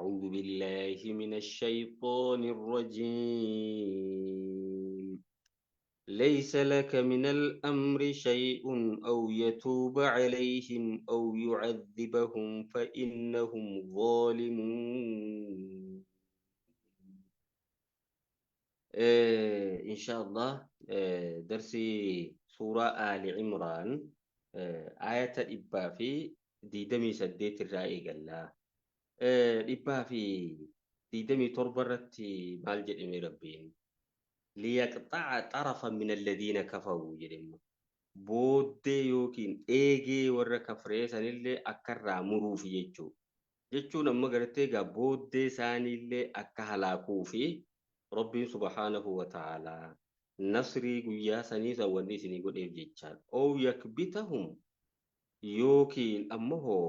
أعوذ بالله من الشيطان الرجيم ليس لك من الأمر شيء أو يتوب عليهم أو يعذبهم فإنهم ظالمون. إن شاء الله درسي سورة آل عمران آية إبا في ديدمي سديت الرأي قال dhibbaa fi 27 irratti maal jedhame rabbiin liyaqxa'a xarafa min alladhiina kafaruu jedhama booddee yookiin eegee warra kafree sanillee akkarraa muruuf jechuun amma gartee egaa booddee isaaniillee akka halaakuu fi rabbiin subhaanahu wa ta'aalaa nasrii guyyaa sanii san wanni isinii godheef jechaan oo yakbitahum yookiin ammoo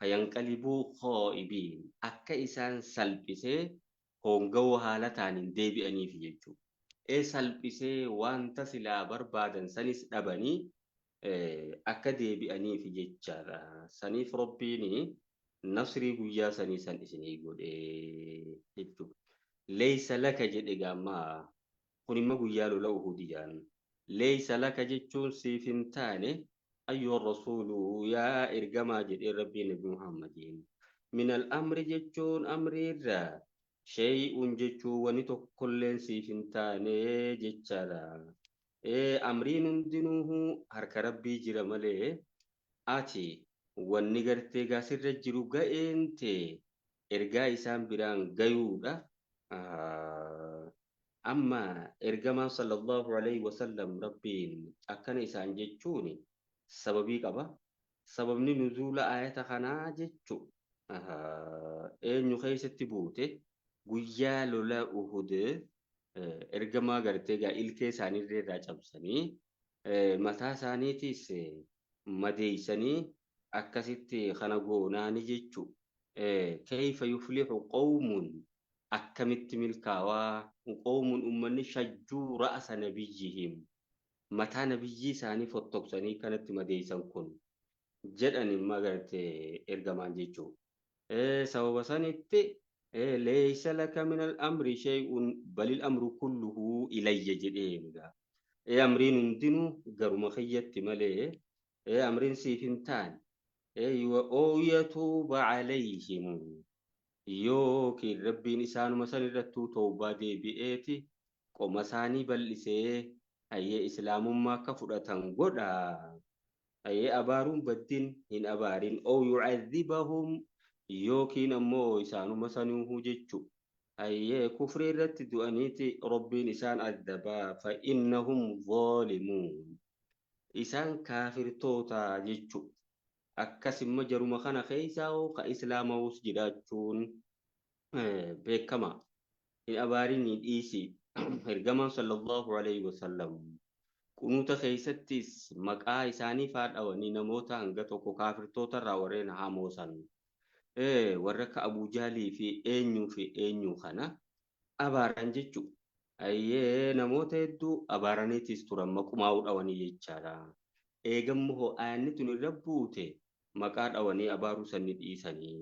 fayanqalibuu khaa'ibiin akka isaan salphisee hongawoo haala taaniin deebi'aniif jechuudha. Salphisee wanta silaa barbaadan sanis dhabanii akka deebi'aniif jechaadha. Saniif rabbiin nasrii guyyaa sanii san isinii godhee jechuudha. Leeysa laka jedhe gaammaa kun immoo guyyaa lola Uhudiyaan. Leeysa laka jechuun siif hin taane أيها الرسول يا إرجما جد ربي نبي محمد من الأمر جتون أمر الرا شيء جتو ونتو كل سيفنتاني جتشارا أمرين دينه هرك ربي جرمالي آتي ونقرتي قاسر رجلو قائنتي إرجا إسان بران قيودا أما إرجما صلى الله عليه وسلم ربين أكن إسان جتشوني sababii qaba sababni nuzuula ayata kanaa jechuun eenyu keessatti buute guyyaa lola Uhud ergamaa gartee gaa ilkee isaaniirra irraa cabsanii mataa isaaniitis madeeysanii akkasitti kana goonaani jechuun kayfa yuflihu qawmun akkamitti milkaawaa qawmun ummanni shajjuu ra'asa nabiyyihim mataa nabiyyi isaanii fottoqsanii kanatti madeeysan kun jedhani magarte ergamaan jechuun sababa sanitti leeysa laka min al-amri shay'un balil amru kulluhu ilayya jedheenga amriin hundinuu garuma kiyyatti malee amriin siif hin taane oo yatuuba calayhim yookiin rabbiin isaanuma san irrattuu tawbaa deebi'eeti qoma isaanii bal'isee ayyee islaamummaa akka fudhatan godha ayyee abaaruun baddin hin abaarin oo yu'adhibahum yookiin ammoo isaanuma sanuu jechu ayyee kufrii irratti du'aniiti rabbiin isaan adabaa fa innahum zaalimuun isaan kaafirtoota jechu akkasimma jaruma kana keessaa ka islaamawus jiraachuun beekama hin abaarin hin dhiisi ergamaan sallallahu alayhi wasallam kunuuta keessattis maqaa isaanii faadhawanii namoota hanga tokko kaafirtoota irraa warreen hamoosan warra akka Abuu Jaalii fi eenyu kana abaaran jechu ayyee namoota hedduu abaaraniitis turan maqaa dhawanii jechaadha eegammoo aanni tun irra buute maqaa dhawanii abaaruu sanni dhiisanii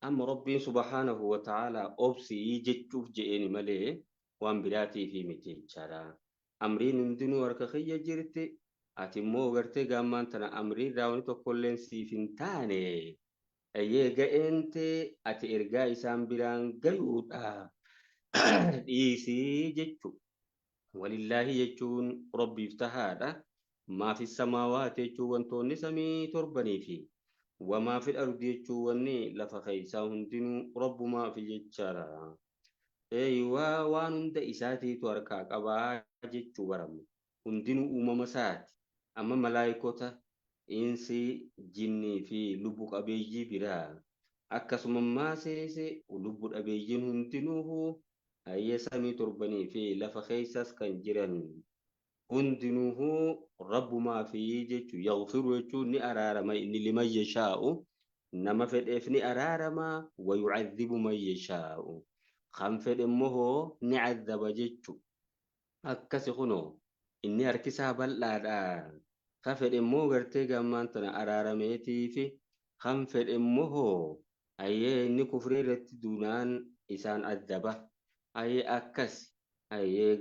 amma rabbiin subhaanahu wa ta'aalaa obsii jechuuf je'een malee waan biraatii fi miti jechaadha amriin hundinuu harka kiyya jirti ati immoo gartee gaammaan tana amriin raawwani tokkolleen siif hin taane ayyee ga'eente ati ergaa isaan biraan gayuudha dhiisii jechu walillaahi jechuun rabbiif tahaadha maafi samaawaati jechuun wantoonni samii torbanii fi wamaa fi ardi jechuun wanni lafa keessaa hundinuu rabbumaaf jechaadha waan hunda isaatiitu harkaa qabaa jechuu baramu hundinuu uumama isaati amma malaayikota insi jinnii fi lubbu qabeeyyii biraa akkasuma maaseese lubbu dhabeeyyiin hundinuu ayyee samii torbanii fi lafa keessas kan jiran hundinuu rabbumaa fi jechuu yaghfiru jechuun ni araarama inni liman yashaa'u nama fedheef ni araarama wa yu'adhibu man yashaa'u kan fedhe immoo ni cadhaba jechu akkasi kunoo inni harkisaa bal'aadha ka fedhe immoo gartee gammaan tana araarameetii fi kan fedhe immoo inni kufrii irratti duunaan isaan addaba akkas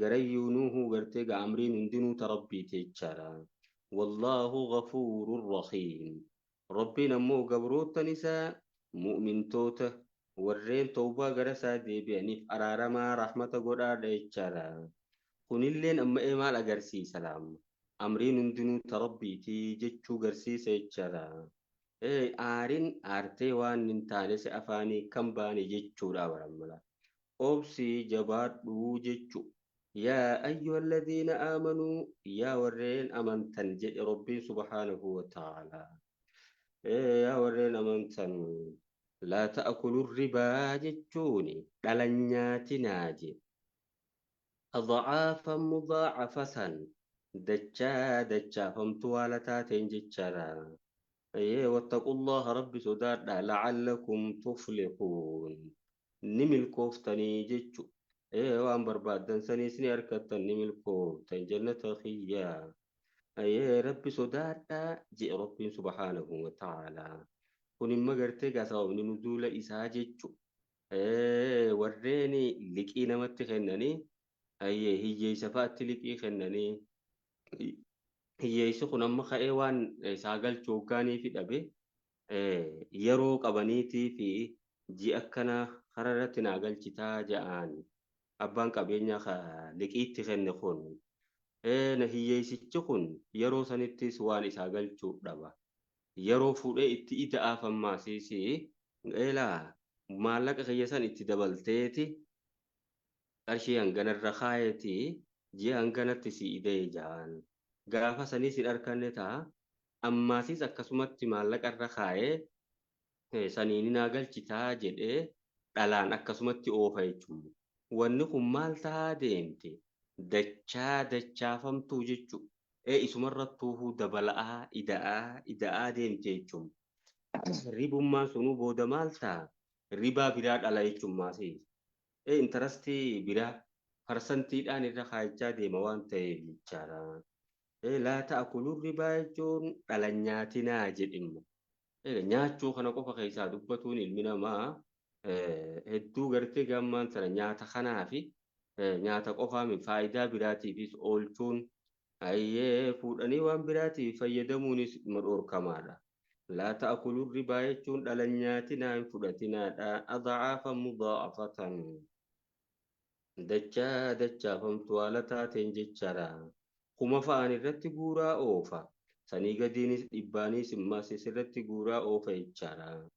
garayyuu nuuhuu gartee ga amriin hundinuu ta rabbiiti jechaadha wallaahu ghafuurun rahiim rabbiin ammoo gabroottan isaa mu'mintoota warreen tawbaa gara isaa deebi'aniif araaramaa rahmata godhaadha jechaadha kunilleen amma maal agarsiisa laamma amriin hundinuu ta rabbiiti jechuu garsiisa jechaadha aariin aartee waan hin taane si afaanii kan baane jechuudha baramala obsii jabaadhuu jechu yaa ayyuha alladhiina aamanuu yaa warreen amantan jedhe rabbiin subhaanahu wa ta'aalaa yaa warreen amantan laa ta'kuluu ribaa jechuuni dhalan nyaatinaa jedhe أضعافا مضاعفة دجا فمتوا على تاتين جتشارا أيه واتقوا الله رب سداد لعلكم تفلحون نمل كوفتني جتشو أيه وان بربادن سني سني أركتن نمل كوفتن جنة خيا أيه رب سداد جئ رب سبحانه وتعالى كن مغرتي قاسوا نزول إسا جتشو أيه وريني لكي نمت خنني hiyyeessa fa'aatti liqii kennanii hiyyeessi kun amma ka'ee waan isaa galchuu hoggaanii fi dhabe yeroo qabaniitii fi ji'a akkana karaa irratti naa galchitaa ja'aan abbaan qabeenyaa liqiitti kenne kun hiyyeessichi kun yeroo sanittis waan isaa galchuu dhaba yeroo fuudhee itti ida'aafammaasiisi maallaqa kiyya san itti dabalteeti qarshii hanganarra kaayeti ji'a hanganatti si idee ja'an gaafa sanii si dharkanne ta'a ammaasis akkasumatti maallaqarra kaayee saniin naa galchitaa jedhee dhalaan akkasumatti oofa jechuun wanni kun maal ta'a deemte dachaafamtuu jechuun isumarrattuu dabala'aa ida'aa deemte jechuun ribummaan sunuu booda maal ta'a ribaa biraa dhala jechuun maasiis. Intarastii biraa parsantiidhaan irra kaayachaa deema waan ta'eef jechaadha. Laa ta'kuluu ribaa jechuun dhala nyaatinaa jedhimma. Nyaachuu kana qofa keessaa dubbatuun ilmi namaa hedduu gartee gammaan sana nyaata kanaa fi nyaata qofaa faayidaa biraatiifis oolchuun fuudhanii waan biraatiif fayyadamuunis madhoorkamaadha. لا تأكلوا الربا يجون دلنياتنا فدتنا أضعافا مضاعفة دجا فمتوالتا تنججرا كما فان الرت غورا أوفا سني قدين إباني سماسي سرت غورا أوفا يجرا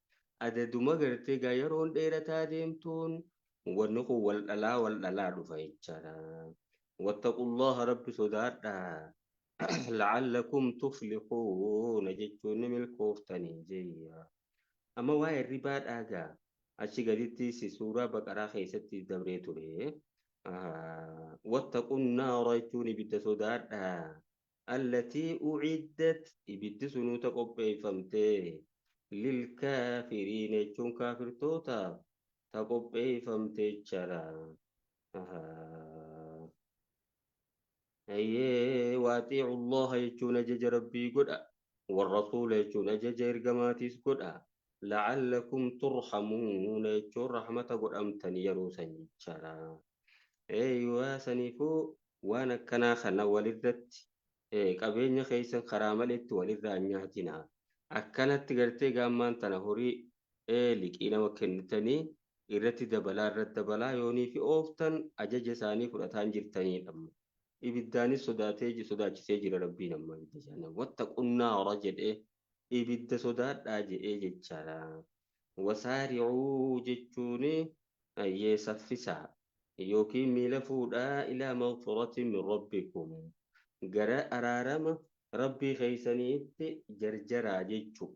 أددما غرتي غيرون ديرتا ديمتون ونقو والألا دفا يجرا واتقوا الله رب سدادا لعلكم تفلحون جتون ملكوفتني جيا أما واي الربا داغا أشي قديتي سي سورة بقرة خيستي دبريتو ليه واتقوا النار جتون بيت سوداد التي أعدت بيت سنو تقبي فمتي للكافرين جتون كافر توتا تقبي فمتي جرا واتيعوا الله يجون جج ربي قد والرسول يجون جج إرقماتيس قد لعلكم ترحمون يجون رحمة قد أمتني يروسا يجرا سنفو وانا كنا خنا ولدت قبين خيسا خراملت ولد أنياتنا أكنت تغرتي قامان تنهوري لكينا وكنتني إرتي دبلا رد دبلا يوني في أوفتن أجج ساني فرطان جرتني لما إبداني sodaachisee jira rabbiin amma ibidda jana wattaqun naara jedhe ibidda sodaadhaa jedhee jechaadha wasaari'uu jechuun saffisaa yookiin miila fuudhaa ilaa maghfiratin min rabbikum gara araarama rabbii keeysaniitti jarjaraa jechuu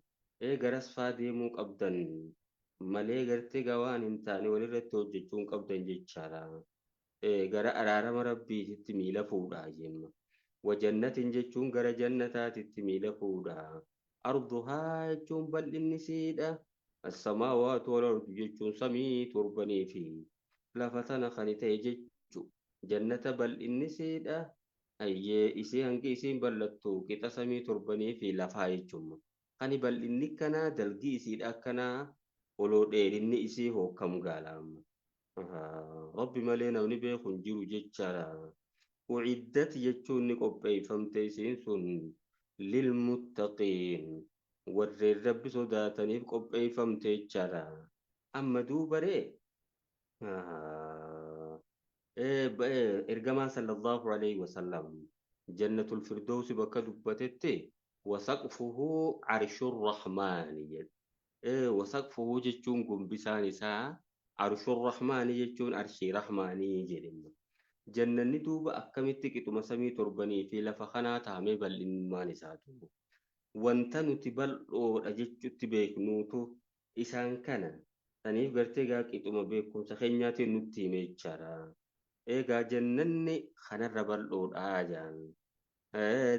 garas faa deemuu qabdan malee gartee gawaan hin taane walirratti hojjechuun qabdan jechaadha gara araarama rabbiitti miila fuudhaa jenna wajannatin jechuun gara jannataatitti miila fuudhaa arduhaa jechuun bal'inni siidha assamaawaatu wal ardu jechuun samii torbanii fi lafa tana kan ta'e jechu jannata bal'inni siidha isii hangi isiin bal'attu qixa samii torbanii fi lafaa jechuun kan bal'inni kanaa dalgii isiidha akkanaa oloo dheerinni isii hokkam gaalama. Rabbi malee namni beeku hin jiru jechaadha. Uciddat jechuun ni qopheeffamte isiin sun lilmuttaqiin warreen rabbi sodaataniif qopheeffamte jechaadha. Amma duubaree ergamaan sallallahu alaihi wasallam jannatul firdawsi bakka dubbatetti wasaqfuhu arshur rahmaani jedhe. Wasaqfuhu jechuun gumbisaan isaa arshur rahmaani jechuun arshii rahmaanii jedhama. Jannanni duuba akkamitti qixuma samii torbanii fi lafa kanaa taa'amee bal'inummaan isaatu wanta nuti bal'oodha jechuutti beeknuutu isaan kana saniif gartee gaa qixuma beekumsa keenyaatiin nutti hime jechaadha. Egaa jannanni kanarra bal'oodhaa jaan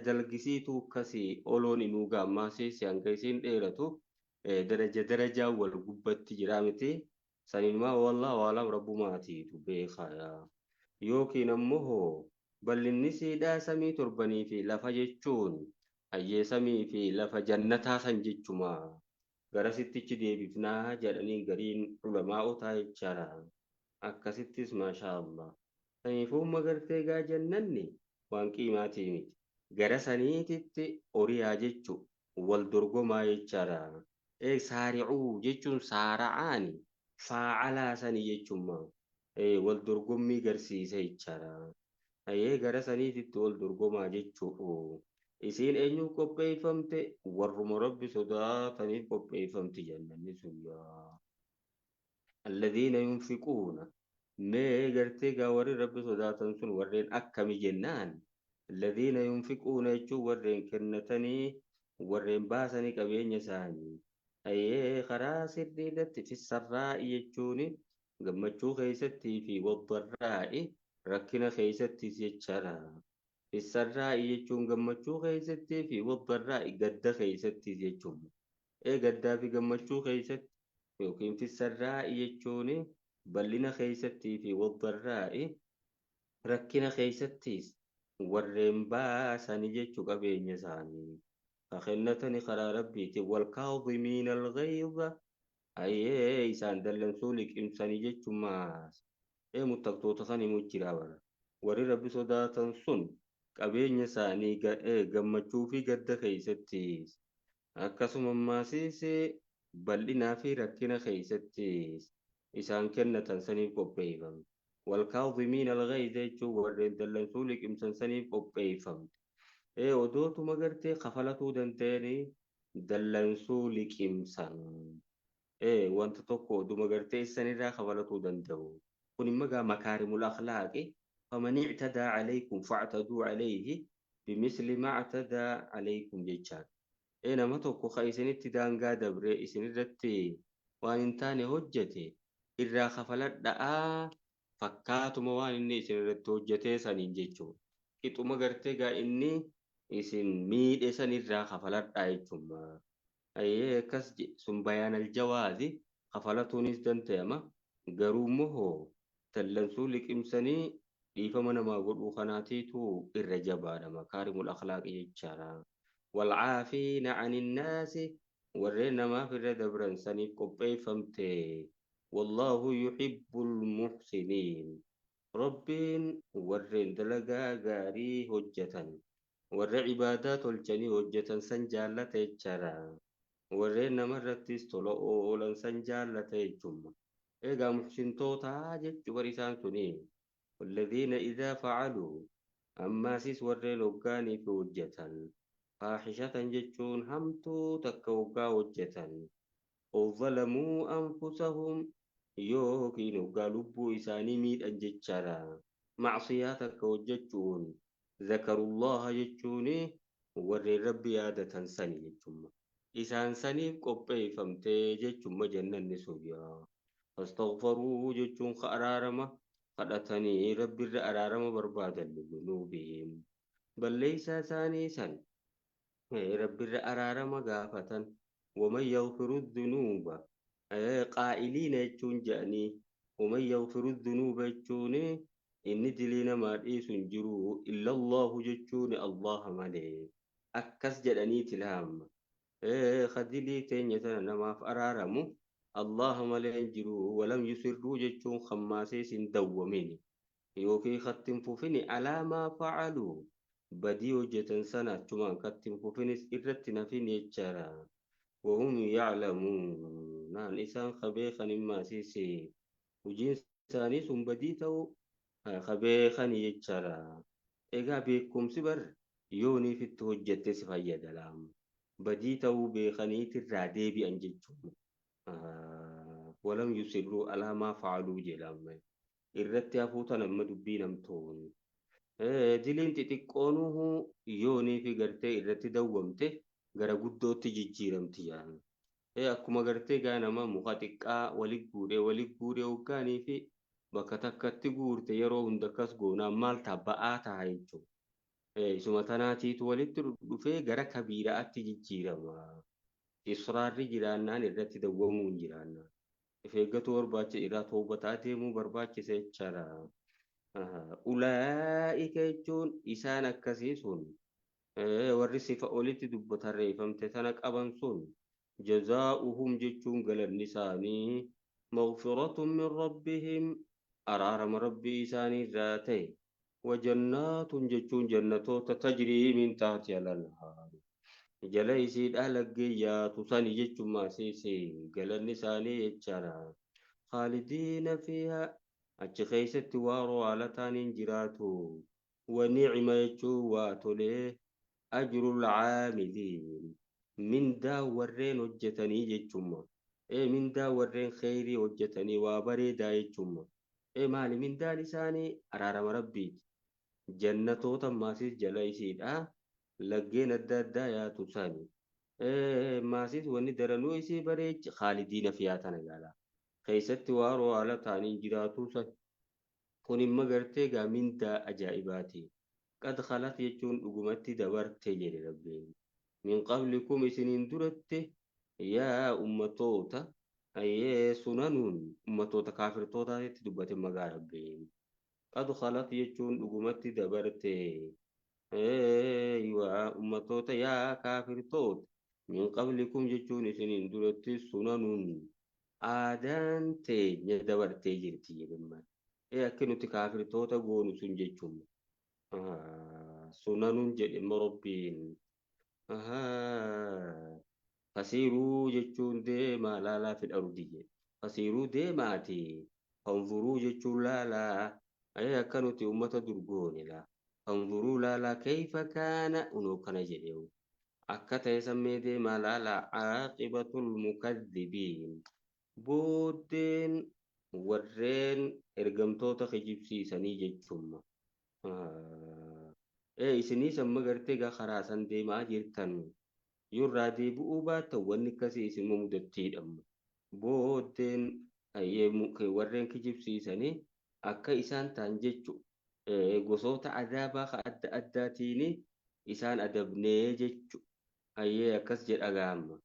dalgisiitu akkasii oloon inuu gaammaasee si hanga isiin dheeratu darajaa wal gubbatti jira miti saniinumaa wallaahu a'lam rabbumaatiitu beekaa. Yookiin ammoo bal'inni siidhaa samii torbanii fi lafa jechuun hayyee samii fi lafa jannataa san jechuma garasittichi deebifnaa jedhanii gariin ulamaaotaa jechaadha. Akkasittis maashaa Allah. Saniifuu magartee gaa jannanni waan qiimaatii miti. Gara saniititti oriyaa jechu wal dorgomaa jechaadha. Saari'uu jechuun saara'aani faacalaa sanii jechummaa. Wal dorgommii garsiise jechaadha. Gara saniititti wal dorgomaa jechuudha. Isiin eenyuuf qopheeffamte warruma rabbi sodaataniif qopheeffamti jannanni sun yaa. Alladhiina yunfiquuna mee gartee gaa warri rabbi sodaatan sun warreen akkami jennaan. Alladhiina yunfiquuna jechuun warreen kennatanii warreen baasanii qabeenya isaanii. Karaa sirriidatti fissarraa'i jechuun gammachuu keessattii fi waddarraa'i rakkina keessattis jechaadha. Fissarraa'i jechuun gammachuu keessattii fi waddarraa'i gadda keessattis jechuudha. Gaddaa fi gammachuu keessatti yookiin fissarraa'i jechuun bal'ina keessattii fi waddarraa'i rakkina keessattis warreen baasanii jechuu qabeenya isaanii. Kakennatani karaa rabbiitiin wal kaadhimiina al-ghayza isaan dallansuu liqimsanii jechumaas muttaqtoota san himuu jira bara. Warri rabbi sodaatan sun qabeenya isaanii gammachuu fi gadda keessattis akkasuma ammaasiis bal'inaa fi rakkina keessattis isaan kennatan saniif qopheeffamte. Wal kaadhimiina al-ghayza jechuun warreen dallansuu liqimsan saniif qopheeffamte. Odootuma gartee kafalatuu danda'anii dallansuu liqimsan. Wanta tokko oduma gartee isanirraa kafalatuu danda'u. Kun immoo gaa makaarimul akhlaaqi faman i'tadaa alaykum fa'taduu alayhi bimisli ma i'tadaa alaykum jechaan. Nama tokko ka isinitti daangaa dabree isinirratti waan hin taane hojjete irraa kafaladhaa fakkaatuma waan inni isinirratti hojjetee saniin jechuudha. Qixuma gartee gaa inni isin miidhe sanirraa kafaladhaa jechuudha. Akkas sun bayaan aljawaazi kafalatuunis danda'ama. Garuu immoo dallansuu liqimsanii dhiifama namaa godhuu kanaatiitu irra jabaadha makaarimul akhlaaqi jechaadha. Walcaafiina aninnaasi warreen namaaf irra dabran saniif qopheeffamte. Wallaahu yuhibbul muhsiniin. Rabbiin warreen dalagaa gaarii hojjetan warra ibaadaa tolchanii hojjetan san jaallata jechaadha. Warreen namarrattis tola oolan san jaallata jechuudha. Egaa muhsintootaa jechuun warri isaan suni walladhiina idhaa facaluu ammaasis warreen hoggaanii fi hojjetan faaxishatan jechuun hamtuu takka hoggaa hojjetan ظلموا أنفسهم yookiin hoggaa lubbuu isaanii miidhan jechaadha. Macsiyaa takka hojjechuun zakarullaha jechuun warreen rabbi yaadatan sani jechuudha. Isaan saniif qopheeffamtee jechuudha jannanni sun yaa. Astaghfaruu jechuun araarama kadhatanii rabbirra araarama barbaadan dhunuubihim. Balleessaa isaanii san rabbirra araarama gaafatan waman yaghfiru dhunuuba qaa'iliina jechuun jedhanii waman yaghfiru dhunuuba jechuun inni dilii namaa dhiisu hin jiru illallahu jechuun Allah malee akkas jedhanii tilhaama. Khadilii teenya sana namaaf araaramu الله ملين جرو ولم يسروا جتشون خماسي سن دومين يوكي ختم فوفيني على ما فعلوا بدي وجتن سنة تمان ختم فوفيني إرتنا فيني يجرا وهم يعلمون نان إسان خبيخا ما سيسي وجين ثاني سن بدي تو خبيخا يجرا إيغا بيكم سبر يوني في التوجت سفايا دلام بدي تو بيخني ترادي بأنججهم ولم يصروا على ما فعلوا جلام irratti hafuuta nama dubbii namtoon diliin xixiqqoonuhu yoonii fi gartee irratti dawwamte gara guddootti jijjiiramti jaan akkuma gartee gaa nama muka xiqqaa walit guuree hoggaanii fi bakka takkatti guurte yeroo hunda akkas goonaan maal ta'a ba'aa ta'a jechuudha isuma tanaatiitu walitti dhufee gara kabiiraatti jijjiirama israarri jiraannaan irratti dawwamuu hin jiraannaan ifeeggatu barbaacha irraa toobataa deemuu barbaachisa jechaadha. Ulaa'ika jechuun isaan akkasii sun warri sifa olitti dubbatarreeffamte tana qaban sun jazaa'uhum jechuun galanni isaanii maghfiratun min rabbihim araarama rabbii isaanii irraa ta'e wajannatun jechuun jannatoota tajrii min taati alanhaar jala isiidhaa laggee yaatu sani jechuun maasiisi galanni isaanii jechaadha. Khaalidiina fiihaa achi keessatti waaroo haala taaniin jiraatu wanicma jechuun waa tolee ajrul caamiliin mindaa warreen hojjetanii jechuudha. Mindaa warreen kheyrii hojjetanii waa bareedaa jechuudha. Maali mindaan isaanii araarama rabbiiti. Jannatoota maasiis jala isiidhaa laggeen adda addaa yaatu sani. Maasiis wanni daranuu isii bareechi khaalidiina fiihaa tana gaala. Keessatti waaroo haala taaniin jiraatuu san kun imma gartee gaa mindaa ajaa'ibaati. Qad khalat jechuun dhugumatti dabarte jedhe rabbiin. Min qablikum isiniin duratti yaa ummatoota sunanuun ummatoota kaafirtootaatti dubbate magaa rabbiin. Qad khalat jechuun dhugumatti dabarte ummatoota yaa kaafirtoota min qablikum jechuun isiniin duratti sunanuun aadaan teenya dabartee jirti jedhaman. Akka nuti kaafirtoota goonu sun jechuun sunanuun jedhama rabbiin. Fasiiruu jechuun deemaa laalaa fi dharudii jedhe. Fasiiruu deemaati. Fanzuruu jechuun laalaa. Akka nuti uummata durgoone laa. Fanzuruu laalaa keeyfa kaana unoo kana jedhe. Akka ta'e sammee deemaa laalaa caaqibatul mukaddibiin. Booddeen warreen ergamtoota kijibsiisanii jechuudha. Isinii samma gartee gaa karaa san deemaa jirtan yurraa deebi'uu baattan wanni akkasii isin mudattiidhamma. Booddeen warreen kijibsiisanii akka isaan ta'an jechuudha. Gosoota adaabaa adda addaatiin isaan adabnee jechuudha. Akkas jedha gaama.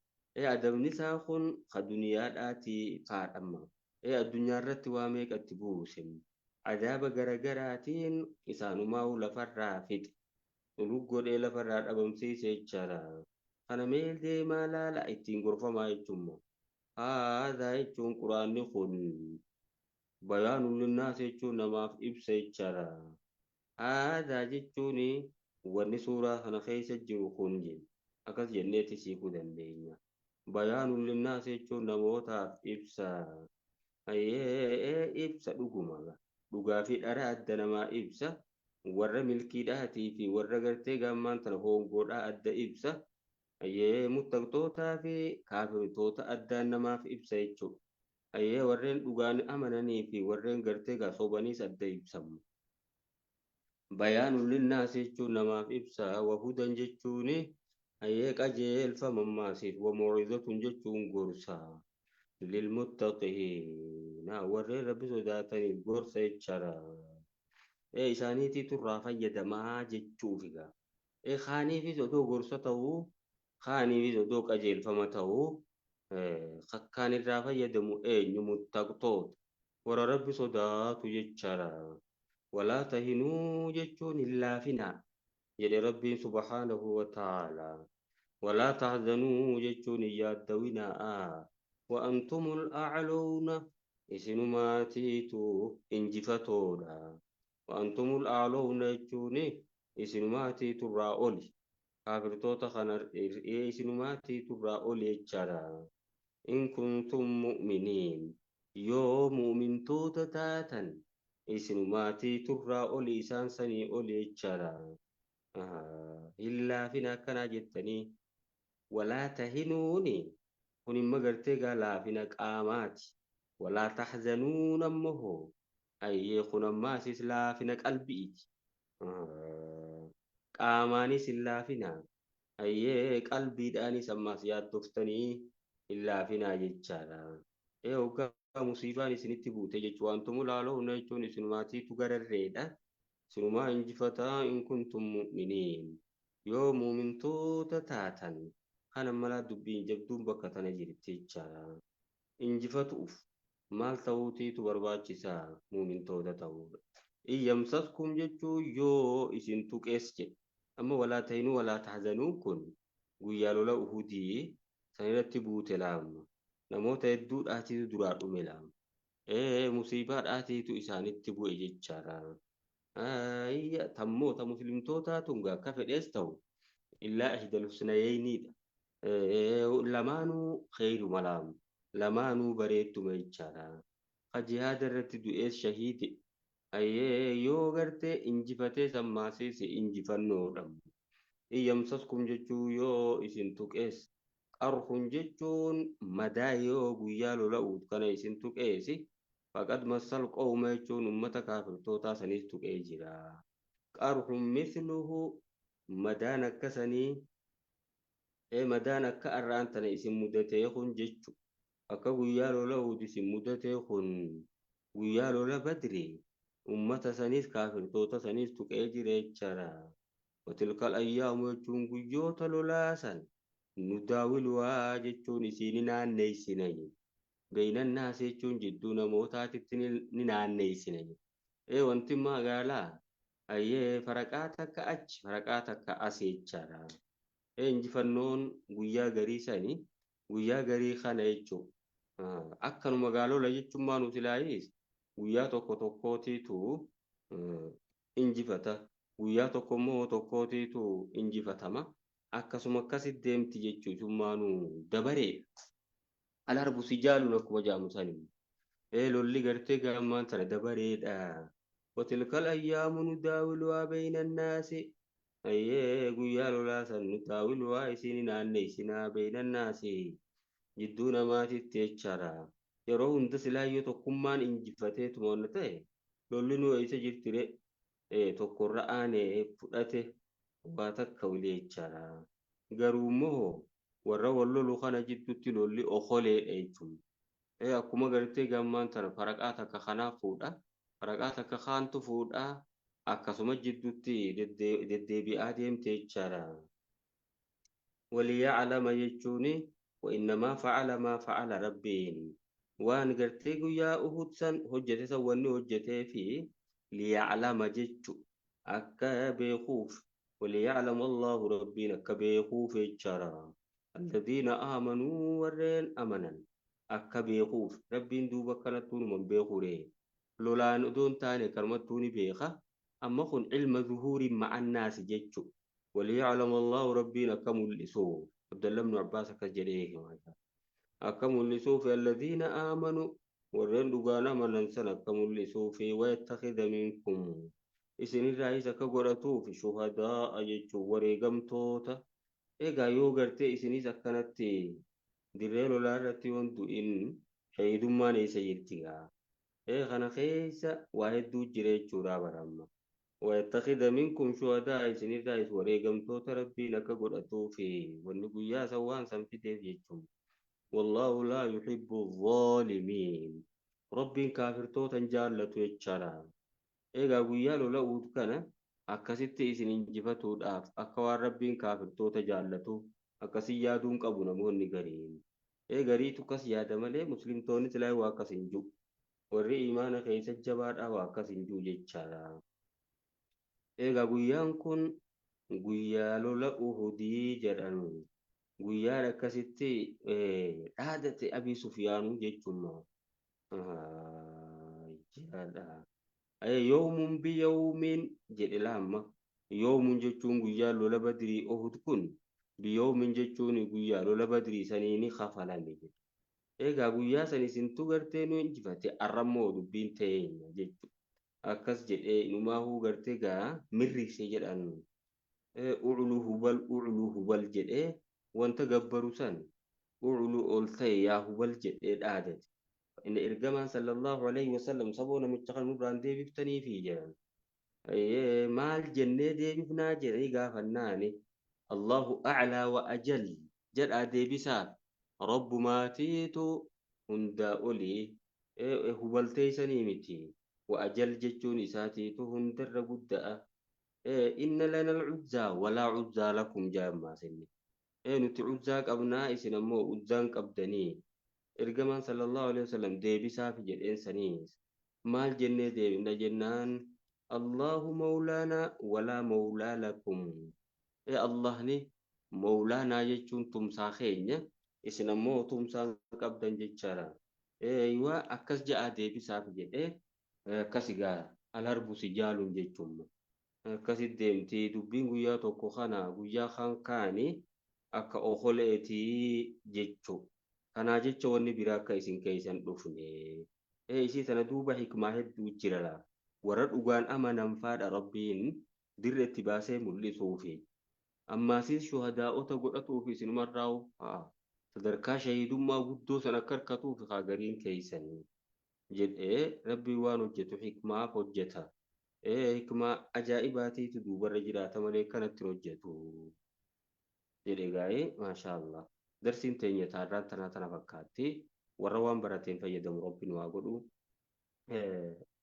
Adabni isaa kun ka duniyaadhaati kaadhama. Addunyaa irratti waa meeqatti buusin. Adaaba garagaraatiin isaanumaa lafarraa fixe. Godhee lafarraa dhabamsiise jechaadha. Kana meel deemaa laala ittiin gorfamaa jechuudha. Haadaa jechuun quraanni kun bayaanul linnaas jechuun namaaf ibsa jechaadha. Haadaa jechuun wanni suuraa kana keessa jiru kun akkas jenneetti siikuu dandeenya. Bayaanul linnaas jechuun namootaaf ibsa. Ibsa dhuguma. Dhugaa fi dhara adda namaa ibsa. Warra milkiidhaatii fi warra gartee gammaan tana hongoodhaa adda ibsa. Muttaqtootaa fi kaafirtoota addaan namaaf ibsa jechuudha. Warreen dhugaan amananii fi warreen gartee sobaniis adda ibsamu. Bayaanul linnaas jechuun namaaf ibsa. Wahudan jechuun qajeelfama maasiif wamu'izatun jechuun gorsa. Lilmuttaqiin warreen rabbi sodaataniif gorsa jechaadha. Isaaniitiitu irraa fayyadamaa jechuufiga. Kaaniifis odoo gorsa ta'uu kaaniifis odoo qajeelfama ta'uu kan irraa fayyadamu eenyu muttaqtoota warra rabbi sodaatu jechaadha. Walaa tahinuu jechuun hin laafinaa jedhe rabbiin subhaanahu wa ta'ala. Walaa tahzanuu jechuun hin yaaddawinaa وأنتم الأعلون إسنماتيتو إنجفتودا وأنتم الأعلون يجوني إسنماتيتو الرأولي كافرتوتا خنر إسنماتيتو الرأولي يجارا إن كنتم مؤمنين يو مؤمن توتا تاتا إسنماتيتو الرأولي إسان سني أولي يجارا إلا فينا كان جتني ولا تهنوني كن مغرتي قالا فينا قامات ولا تحزنون أمه أي كن ما سلا فينا قلبي قاماني سلا فينا أي قلبي داني سما سياد دفتني إلا فينا جتشارا إيه وقا مصيباني سنتي بوتي جتشو أنتم لالو نيتوني سنماتي تغرر الريدة سنما إنجفتا إن كنتم مؤمنين يو مؤمن تاتا kana mala dubbiin jabduun bakka tana jirti jechaadha. Injifatuuf maal ta'uutiitu barbaachisaa muumintoota ta'uudha. Iyyamsaskum jechuun yoo isin tuqees jedhe. Amma walaa ta'inuu walaa tahazanuun kun guyyaa lola uhudii sanirratti buute laamma. Namoota hedduu dhaatiitu duraa dhume laamma. Musiibaa dhaatiitu isaanitti bu'e jechaadha. Tammoota muslimtootaa tunga akka fedhees ta'u illaa ihdal husnayeyniidha. lamaanuu kheyru malaam lamaanuu bareedduma jechaadha ka jihaada irratti du'ees shahiide ayyee yoo gartee injifatee sammaasees injifannoodha iyyamsaskum jechuu yoo isin tuqees qarhun jechuun madaa yoo guyyaa lola'uut kana isin tuqeesi faqad massal qawma jechuun ummata kaafirtootaa saniis tuqee jira qarhun misluhu madaan akkasanii madaan akka arraan tana isin mudatee kun jechu akka guyyaa lola uhud isin mudatee kun guyyaa lola badri ummata saniis kaafirtoota saniis tuqee jira jechaadha watilkal ayyaamu jechuun guyyoota lolaasan nudaawiluhaa jechuun isiin naanneessina beeynan naas jechuun jidduu namootaatitti ni naanneessina wanti magaalaa ayyee faraqaa takka achi faraqaa takka as jechaadha injifannoon guyyaa garii sanii guyyaa garii kana jechuun akkanuma gaalola jechuun maa nuti laayis guyyaa tokko tokkootiitu injifata guyyaa tokko immoo tokkootiitu injifatama akkasuma akkasitti deemti jechuun maanu dabaree alarbu si jaaluun akkuma jaamusanii lolli gartee gaammaan tana dabareedha watilkal ayyaamu nudaawiluhaa bayna annaasi ayyee guyyaa lolaa san nudaawiluhaa isin naanneessinaa bayna annaasi jidduu namaatitti jechaadha yeroo hunda silaayyoo tokkummaan injifateetuma wanna ta'e lolli nu eeysa jirtire tokkorra aanee fudhate waa takka ulee jechaadha garuu immoo warra wal lolu kana jidduutti lolli okoleedha jechuun akkuma gartee gammaan tana faraqaa takka kanaa fuudha faraqaa takka kaantu fuudha akkasuma jidduutti deddeebi'aa deemte jechaadha waliya'lama jechuuni وإنما فعل ما فعل ربين وان قرتي يا أهود سن هجتي سواني هجتي في ليعلم جتشو أكا بيخوف وليعلم الله ربنا كبيخوف الشرع الذين آمنوا ورين أمنا أكا بيخوف ربين دوبا كانتون من بيخوري لولا ندون تاني كرمتوني بيخا أما خن علم ظهور مع الناس جتشو وليعلم الله ربنا كملسو عبد الله بن عباس كجريه أكم لسوف الذين آمنوا ورين دغانا من سنة كم لسوف ويتخذ منكم إسن الرئيس كغرتو في شهداء يجو وريغم توتا إيغا يوغرتي إسني سكنتي ديريلو لارتي وندو إن شهيد ما نيسا يرتيغا إيغانا خيسا واحد دو جريجو رابرام ويتخذ منكم شهداء إسن الرئيس وريغم توتا ربي نكا غرتو في ونقويا سوان سمتي يجو والله لا يحب الظالمين ربي كافر توتن جالة يجارا إيغا قويا لولا أودكنا أكاسيت إسن انجفتو داف أكوار ربي كافر توتا جالتو أكاسي يادون قبونا مهني غرين إيغا ريتو كاس يادمالي مسلم توني تلاي واكاسنجو ورّي إيمانا خيسا جبار واكاسنجو يجارا إيغا قويا كن قويا لولا أهدي جرانو guyyaa akkasitti dhaadate Abii Sufyaanuu jechuun jiraadha. Yoomuun biyoomiin jedhe laamma. Yoomuun jechuun guyyaa lola Badrii Uhud kun biyoomiin jechuun guyyaa lola Badrii saniini kafalame. Egaa guyyaa san isintu gartee nu injifate arrammoo dubbiin teenya jechuudha. Akkas jedhee inumaahuu gartee gaa mirriksee jedhan ucluu hubal jedhee wanta gabbaru san ucluu ol ta'e yaa hubal jedhee dhaadate. Inni ergamaan sallallahu alaihi wasallam saboo namicha kan nurraan deebiftanii fi jedhan. Maal jennee deebifnaa jedhanii gaafannaani. Allahu a'laa wa ajal jedhaa deebisaaf. Rabbumaatiitu hundaa olii hubalteeysanii miti. Wa ajal jechuun isaatiitu hundarra gudda'a. Inna lana al-cuzzaa walaa cuzzaa lakum jaammaasinni. Nuti cuzzaa qabnaa isin ammoo cuzzaan qabdanii. Ergamaan sallallahu alaihi wasallam deebisaaf jedheen saniis. Maal jennee deebifna jennaan Allahu mawlaana walaa mawlaa lakum. Allahni mawlaanaa jechuun tumsaa keenya. Isin ammoo tumsaan qabdan jechaadha. Waa akkas ja'a deebisaaf jedhee akkasi gaa alharbu si jaaluun jechuun akkasi deemtii dubbiin guyyaa tokko kana guyyaa kan kaani akka okoleetii jechuu. Kanaa jecha wanni biraa akka isin keessan dhufne. Isii tana duuba hikmaa hedduu jira. Warra dhugaan amanan faadha Rabbiin dirreetti baasee mul'isuufi. Ammaasis shuhadaa'ota godhatuufi isinumarraa sadarkaa shahidummaa guddoo san akka harkatuuf gariin keessanii jedhee rabbii waan hojjetu hikmaaf hojjeta. Hikmaa ajaa'ibaatiitu duubarra jiraata malee kanatti hojjetu jedhe gaa'ee maashaallah. Darsiin teenya taarraan tana fakkaatti warra waan barateen fayyadamu rabbiin waa godhu.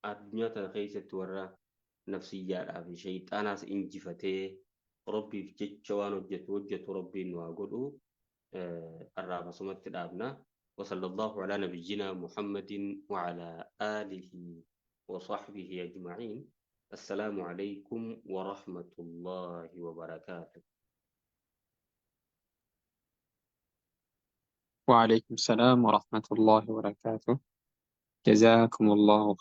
Addunyaa tana keessatti warra nafsiyyaadhaa fi shayxaanaas injifatee rabbiif jecha waan hojjetu rabbiin waa godhu. الرابع سمت الأبناء وصلى الله على نبينا محمد وعلى آله وصحبه أجمعين. السلام عليكم ورحمة الله وبركاته. وعليكم السلام ورحمة الله وبركاته. جزاكم الله